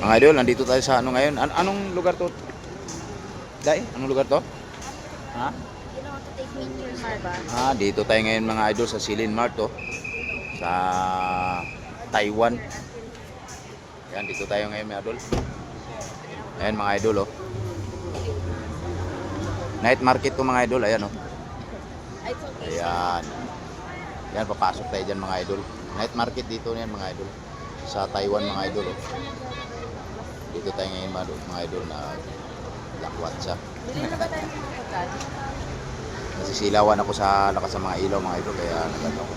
Mga idol, nandito tayo sa ano ngayon. Anong lugar to? Dai, anong lugar to? Ha? You know how to take pictures, Marba? Dito tayo ngayon mga idol sa Silin Mart to. Sa Taiwan. Ayan, dito tayo ngayon mga idol. Ayan mga idol oh. Night market to mga idol, ayan oh. It's okay. Ayan. Ayan, papasok tayo dyan mga idol. Night market dito yan mga idol. Sa Taiwan mga idol oh. Dito tayo ngayon mga idol na lakwat siya. Bili na ba tayo ng mga pagkain? Nasisilawan ako sa lakas ng mga ilaw mga idol kaya nagano ko.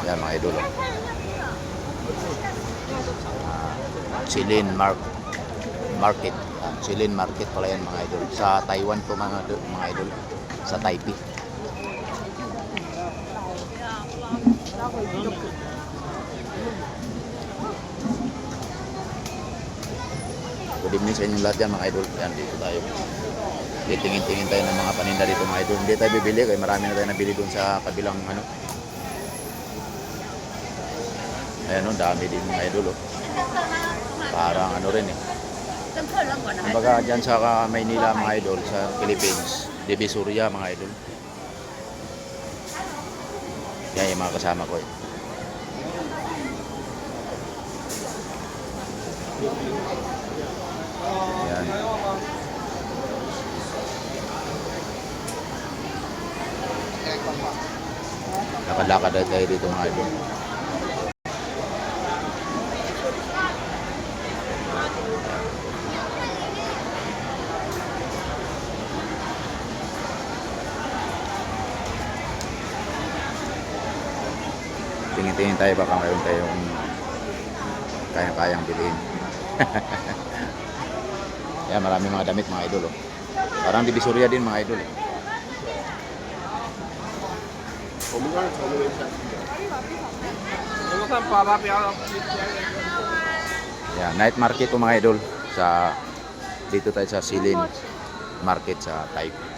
Yan mga idol oh. Silin Market. Silin Market pala yan mga idol. Sa Taiwan po mga idol. Sa Taipei. Good evening sa inyong lahat yan mga idol. Yan dito tayo. Titingin-tingin tayo ng mga paninda dito mga idol. Hindi tayo bibili kaya marami na tayo nabili doon sa kabilang ano. Ayan o, dami din mga idol o. Parang ano rin eh. Kumbaga dyan sa Maynila mga idol, sa Philippines, Divisoria mga idol. Yan yung mga kasama ko eh. Yan. Lakad-lakad tayo dito mga idol. Tingin-tingin tayo baka mayroon tayong kayang-kayang bilhin. Yan, marami mga damit mga idol oh. Parang Divisoria din mga idol eh. Yan, night market po mga idol sa dito tayo sa Silin Market sa Taipei.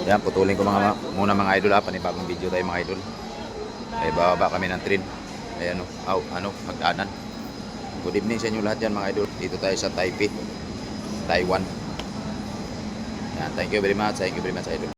Yan, putulin ko muna mga idol panibagong video tayo mga idol. Ay bababa kami ng train. Ayan o, magdaanan. Good evening sa inyo lahat yan mga idol. Dito tayo sa Taipei, Taiwan. Yan, thank you very much idol.